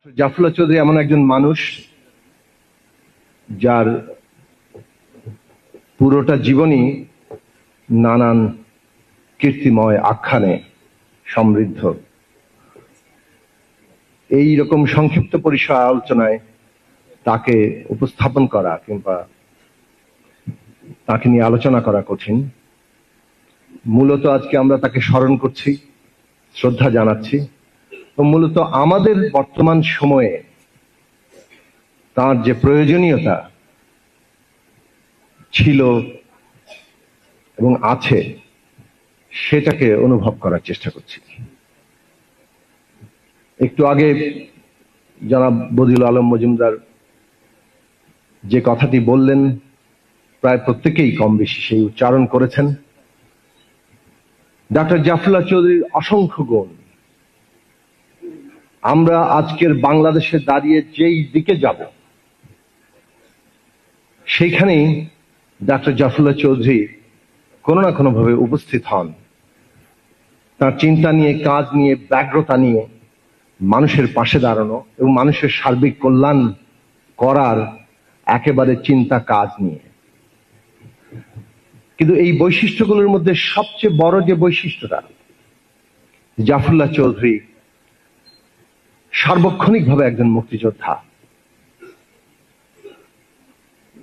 জাফরুল্লাহ চৌধুরী এমন একজন মানুষ যার পুরোটা জীবনই নানান কীর্তিময় আখ্যানে সমৃদ্ধ। এই রকম সংক্ষিপ্ত পরিসর আলোচনায় তাকে উপস্থাপন করা কিংবা তাকে নিয়ে আলোচনা করা কঠিন। মূলত আজকে আমরা তাকে স্মরণ করছি, শ্রদ্ধা জানাচ্ছি। মূলত আমাদের বর্তমান সময়ে তার যে প্রয়োজনীয়তা ছিল এবং আছে সেটাকে অনুভব করার চেষ্টা করছি। একটু আগে জনাব বদিউল আলম মজুমদার যে কথাটি বললেন, প্রায় প্রত্যেকেই কম বেশি সেই উচ্চারণ করেছেন। ডক্টর জাফরুল্লাহ চৌধুরীর অসংখ্য গুণ আমরা আজকের বাংলাদেশে দাঁড়িয়ে যেই দিকে যাব সেইখানেই ডক্টর জাফরুল্লাহ চৌধুরী কোনো না কোনো ভাবে উপস্থিত হন। তার চিন্তা নিয়ে, কাজ নিয়ে, ব্যগ্রতা নিয়ে মানুষের পাশে দাঁড়ানো এবং মানুষের সার্বিক কল্যাণ করার একেবারে চিন্তা কাজ নিয়ে। কিন্তু এই বৈশিষ্ট্যগুলোর মধ্যে সবচেয়ে বড় যে বৈশিষ্ট্যটা, জাফরুল্লাহ চৌধুরী সার্বক্ষণিকভাবে একজন মুক্তিযোদ্ধা।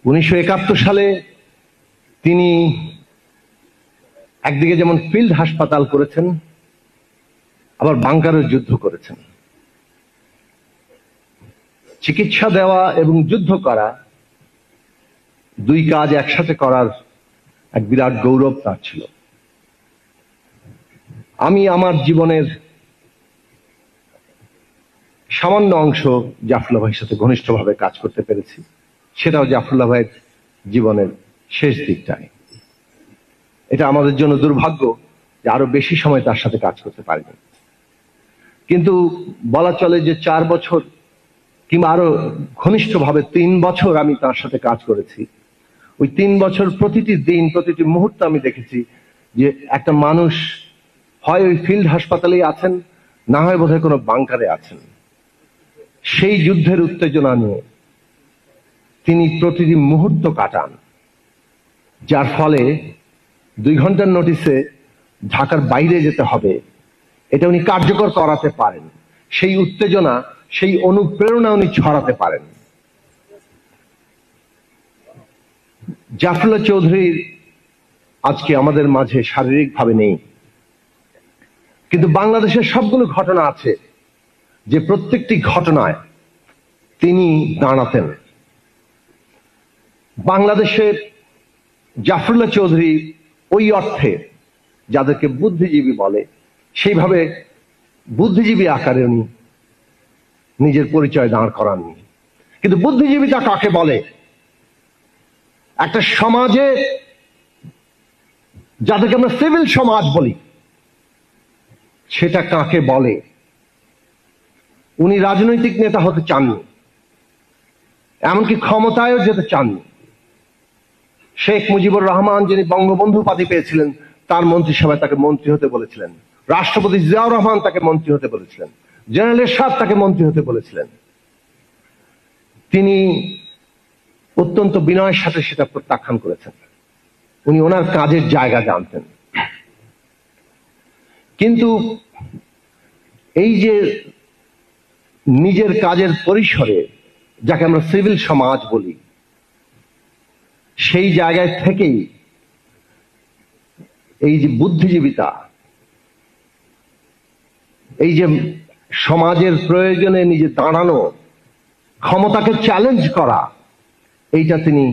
1971 সালে তিনি একদিকে যেমন ফিল্ড হাসপাতাল করেছেন, আবার বাংকারের যুদ্ধ করেছেন। চিকিৎসা দেওয়া এবং যুদ্ধ করা দুই কাজ একসাথে করার এক বিরাট গৌরব তার ছিল। আমি আমার জীবনের সামান্য অংশ জাফরুল্লাহ ভাইয়ের সাথে ঘনিষ্ঠভাবে কাজ করতে পেরেছি, সেটাও জাফরুল্লাহ ভাইয়ের জীবনের শেষ দিকটায়। এটা আমাদের জন্য দুর্ভাগ্য যে আরো বেশি সময় তার সাথে কাজ করতে পারিনি। কিন্তু বলা চলে যে 4 বছর কিংবা আরো ঘনিষ্ঠভাবে 3 বছর আমি তার সাথে কাজ করেছি। ওই 3 বছর প্রতিটি দিন, প্রতিটি মুহূর্ত আমি দেখেছি যে একটা মানুষ হয় ওই ফিল্ড হাসপাতালেই আছেন, না হয় বোধহয় কোনো বাংকারে আছেন। সেই যুদ্ধের উত্তেজনা নিয়ে তিনি প্রতিটি মুহূর্ত কাটান, যার ফলে 2 ঘন্টার নোটিসে ঢাকার বাইরে যেতে হবে এটা উনি কার্যকর করাতে পারেন। সেই উত্তেজনা, সেই অনুপ্রেরণা উনি ছড়াতে পারেন। জাফরুল্লাহ চৌধুরীর আজকে আমাদের মাঝে শারীরিকভাবে নেই, কিন্তু বাংলাদেশের সবগুলো ঘটনা আছে যে প্রত্যেকটি ঘটনায় তিনি দাঁড়াতেন। বাংলাদেশের জাফরুল্লাহ চৌধুরী ওই অর্থে যাদেরকে বুদ্ধিজীবী বলে, সেইভাবে বুদ্ধিজীবী আকারে উনি নিজের পরিচয় দাঁড় করাননি। কিন্তু বুদ্ধিজীবীটা কাকে বলে? একটা সমাজে যাদেরকে আমরা সিভিল সমাজ বলি, সেটা কাকে বলে? উনি রাজনৈতিক নেতা হতে চাননি, এমনকি ক্ষমতায়ও যেতে চাননি। শেখ মুজিবুর রহমান যিনি বঙ্গবন্ধু উপাধি পেয়েছিলেন, তার মন্ত্রিসভায় তাকে মন্ত্রী হতে বলেছিলেন। রাষ্ট্রপতি জিয়াউর রহমান তাকে মন্ত্রী হতে বলেছিলেন। জেনারেল এরশাদ তাকে মন্ত্রী হতে বলেছিলেন। তিনি অত্যন্ত বিনয়ের সাথে সেটা প্রত্যাখ্যান করেছেন। উনি ওনার কাজের জায়গা জানতেন। কিন্তু এই যে নিজের কাজের পরিসরে, যাকে আমরা সিভিল সমাজ বলি, সেই জায়গায় থেকেই এই যে বুদ্ধিজীবিতা, এই যে সমাজের প্রয়োজনে নিজে দাঁড়ানো, ক্ষমতাকে চ্যালেঞ্জ করা, এইটা তিনি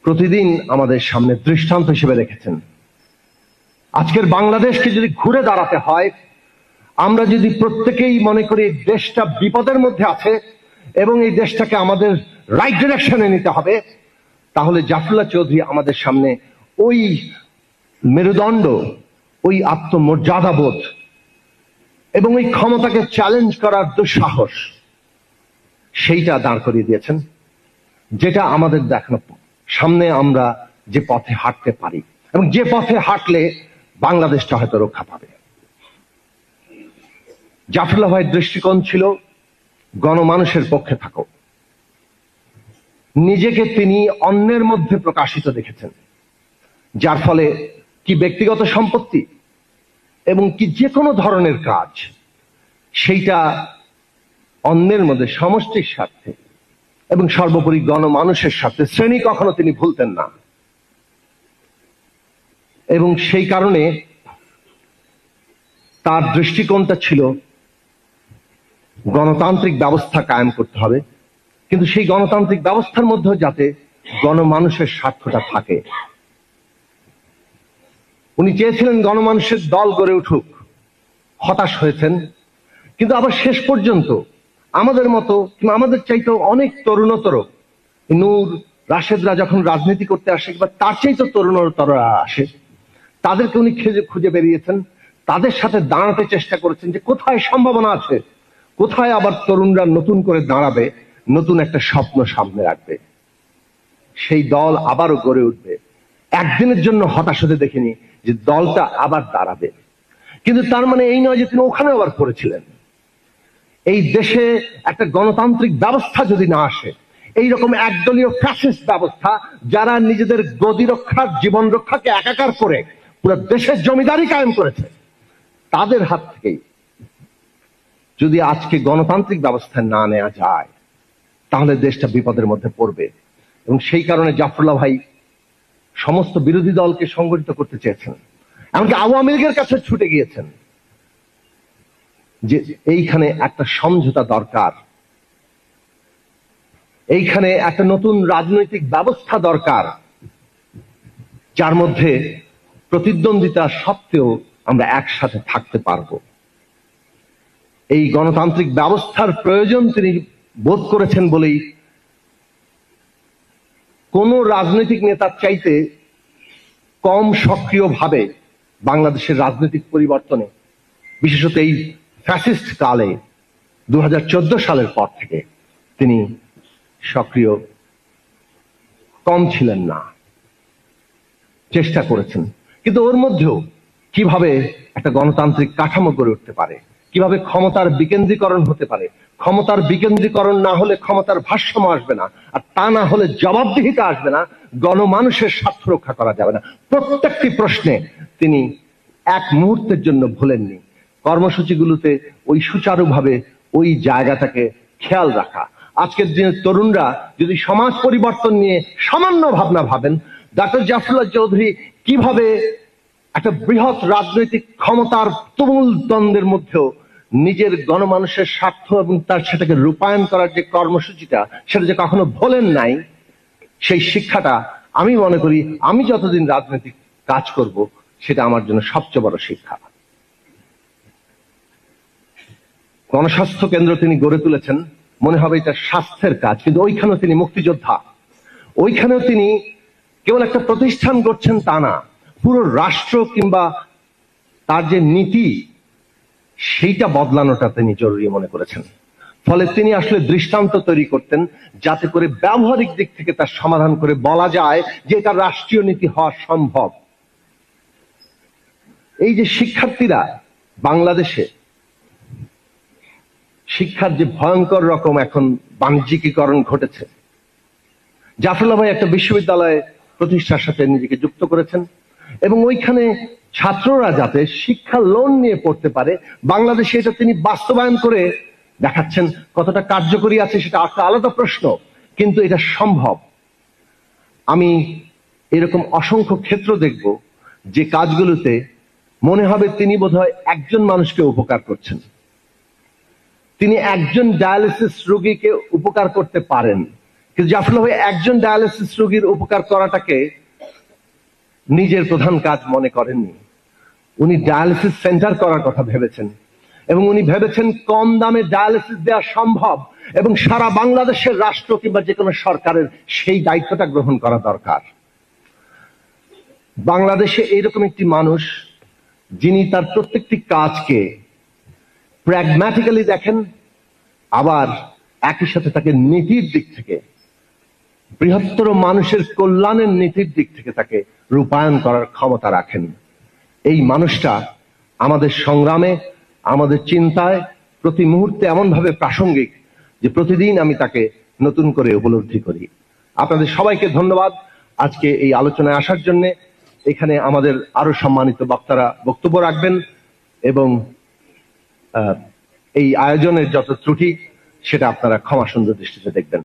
প্রতিদিন আমাদের সামনে দৃষ্টান্ত হিসেবে রেখেছেন। আজকের বাংলাদেশকে যদি ঘুরে দাঁড়াতে হয়, আমরা যদি প্রত্যেকেই মনে করি দেশটা বিপদের মধ্যে আছে এবং এই দেশটাকে আমাদের রাইট ডিরেকশনে নিতে হবে, তাহলে জাফরুল্লাহ চৌধুরী আমাদের সামনে ওই মেরুদণ্ড, ওই আত্মমর্যাদাবোধ এবং ওই ক্ষমতাকে চ্যালেঞ্জ করার দুঃসাহস, সেইটা দাঁড় করিয়ে দিয়েছেন, যেটা আমাদের দেখানো সামনে আমরা যে পথে হাঁটতে পারি এবং যে পথে হাঁটলে বাংলাদেশটা হয়তো রক্ষা পাবে। জাফরুল্লাহ ভাইয়ের দৃষ্টিকোণ ছিল গণমানুষের পক্ষে থাকো। নিজেকে তিনি অন্যের মধ্যে প্রকাশিত দেখেছেন, যার ফলে কি ব্যক্তিগত সম্পত্তি এবং কি যে কোনো ধরনের কাজ, সেইটা অন্যের মধ্যে সমষ্টির স্বার্থে এবং সর্বোপরি গণমানুষের স্বার্থে শ্রেণী কখনো তিনি ভুলতেন না। এবং সেই কারণে তার দৃষ্টিকোণটা ছিল গণতান্ত্রিক ব্যবস্থা কায়েম করতে হবে, কিন্তু সেই গণতান্ত্রিক ব্যবস্থার মধ্যেও যাতে গণমানুষের স্বার্থটা থাকে। উনি চেয়েছিলেন গণমানুষের দল গড়ে উঠুক, হতাশ হয়েছেন, কিন্তু আবার শেষ পর্যন্ত আমাদের মতো কিংবা আমাদের চাইতেও অনেক তরুণতর, নূর রাশেদরা যখন রাজনীতি করতে আসে কিংবা তার চাইতেও তরুণতররা আসে, তাদেরকে উনি খুঁজে বেরিয়েছেন, তাদের সাথে দাঁড়াতে চেষ্টা করেছেন যে কোথায় সম্ভাবনা আছে, কোথায় আবার তরুণরা নতুন করে দাঁড়াবে, নতুন একটা স্বপ্ন সামনে রাখবে, সেই দল আবারও গড়ে উঠবে। একদিনের জন্য হতাশ হতে দেখিনি যে দলটা আবার দাঁড়াবে, কিন্তু তার মানে এই নয় যে তিনি ওখানে আবার করেছিলেন। এই দেশে একটা গণতান্ত্রিক ব্যবস্থা যদি না আসে, এইরকম একদলীয় ফ্যাসিস্ট ব্যবস্থা যারা নিজেদের গদি রক্ষার জীবন রক্ষাকে একাকার করে পুরো দেশের জমিদারি কায়েম করেছে, তাদের হাত থেকেই যদি আজকে গণতান্ত্রিক ব্যবস্থা না নেওয়া যায়, তাহলে দেশটা বিপদের মধ্যে পড়বে। এবং সেই কারণে জাফরুল্লাহ ভাই সমস্ত বিরোধী দলকে সংগঠিত করতে চেয়েছেন, এমনকি আওয়ামী লীগের কাছে ছুটে গিয়েছেন যে এইখানে একটা সমঝোতা দরকার, এইখানে একটা নতুন রাজনৈতিক ব্যবস্থা দরকার, যার মধ্যে প্রতিদ্বন্দ্বিতা সত্ত্বেও আমরা একসাথে থাকতে পারবো। এই গণতান্ত্রিক ব্যবস্থার প্রয়োজন তিনি বোধ করেছেন বলেই কোন রাজনৈতিক নেতার চাইতে কম সক্রিয়ভাবে বাংলাদেশের রাজনৈতিক পরিবর্তনে, বিশেষত এই ফ্যাসিস্ট কালে 2014 সালের পর থেকে তিনি সক্রিয় কম ছিলেন না, চেষ্টা করেছেন। কিন্তু ওর মধ্যেও কিভাবে একটা গণতান্ত্রিক কাঠামো গড়ে উঠতে পারে, কিভাবে ক্ষমতার বিকেন্দ্রীকরণ হতে পারে, ক্ষমতার বিকেন্দ্রীকরণ না হলে ক্ষমতার ভারসাম্য আসবে না, আর তা না হলে জবাবদিহিতা আসবে না, গণমানুষের স্বার্থ রক্ষা করা যাবে না। প্রত্যেকটি প্রশ্নে তিনি এক মুহূর্তের জন্য ভুলেননি। কর্মসূচিগুলোতে ওই সুচারুভাবে ওই জায়গাটাকে খেয়াল রাখা। আজকের দিনের তরুণরা যদি সমাজ পরিবর্তন নিয়ে সামান্য ভাবনা ভাবেন, ডক্টর জাফরুল্লাহ চৌধুরী কিভাবে একটা বৃহৎ রাজনৈতিক ক্ষমতার তুমুল দ্বন্দ্বের মধ্যেও নিজের গণমানুষের স্বার্থ এবং তার সেটাকে রূপায়ণ করার যে কর্মসূচিটা, সেটা যে কখনো ভোলেন নাই, সেই শিক্ষাটা আমি মনে করি আমি যতদিন রাজনৈতিক কাজ করব সেটা আমার জন্য সবচেয়ে বড় শিক্ষা। গণস্বাস্থ্য কেন্দ্র তিনি গড়ে তুলেছেন, মনে হবে এটা স্বাস্থ্যের কাজ, কিন্তু ওইখানেও তিনি মুক্তিযোদ্ধা। ওইখানেও তিনি কেবল একটা প্রতিষ্ঠান করছেন তা না, পুরো রাষ্ট্র কিংবা তার যে নীতি সেইটা বদলানোটা তিনি জরুরি মনে করেছেন। ফলে তিনি আসলে দৃষ্টান্ত তৈরি করতেন, যাতে করে ব্যবহারিক দিক থেকে তার সমাধান করে বলা যায় যে এটা রাষ্ট্রীয় নীতি হওয়া সম্ভব। এই যে শিক্ষার্থীরা বাংলাদেশে, শিক্ষার যে ভয়ঙ্কর রকম এখন বাণিজ্যিকীকরণ ঘটেছে, জাফরুল্লাহ ভাই একটা বিশ্ববিদ্যালয় প্রতিষ্ঠার সাথে নিজেকে যুক্ত করেছেন এবং ওইখানে ছাত্ররা যাতে শিক্ষা লোন নিয়ে পড়তে পারে, বাংলাদেশে এটা তিনি বাস্তবায়ন করে দেখাচ্ছেন। কতটা কার্যকরী আছে সেটা একটা আলাদা প্রশ্ন, কিন্তু এটা সম্ভব। আমি এরকম অসংখ্য ক্ষেত্র দেখব যে কাজগুলোতে মনে হবে তিনি বোধহয় একজন মানুষকে উপকার করছেন, তিনি একজন ডায়ালিসিস রোগীকে উপকার করতে পারেন, কিন্তু জাফরুল্লাহ ভাই একজন ডায়ালিসিস রোগীর উপকার করাটাকে নিজের প্রধান কাজ মনে করেননি। উনি ডায়ালিসিস সেন্টার করার কথা ভেবেছেন এবং উনি ভেবেছেন কম দামে ডায়ালিসিস দেওয়া সম্ভব এবং সারা বাংলাদেশের রাষ্ট্র কিংবা যে কোনো সরকারের সেই দায়িত্বটা গ্রহণ করা দরকার। বাংলাদেশে এইরকম একটি মানুষ যিনি তার প্রত্যেকটি কাজকে প্র্যাগম্যাটিক্যালি দেখেন, আবার একই সাথে তাকে নীতির দিক থেকে, বৃহত্তর মানুষের কল্যাণের নীতির দিক থেকে তাকে রূপায়ণ করার ক্ষমতা রাখেন। এই মানুষটা আমাদের সংগ্রামে, আমাদের চিন্তায় প্রতি মুহূর্তে এমন ভাবে প্রাসঙ্গিক, যে প্রতিদিন আমি তাকে নতুন করে উপলব্ধি করি। আপনাদের সবাইকে ধন্যবাদ আজকে এই আলোচনায় আসার জন্য। এখানে আমাদের আরো সম্মানিত বক্তারা বক্তব্য রাখবেন এবং এই আয়োজনের যত ত্রুটি সেটা আপনারা ক্ষমা সুন্দর দৃষ্টিতে দেখবেন।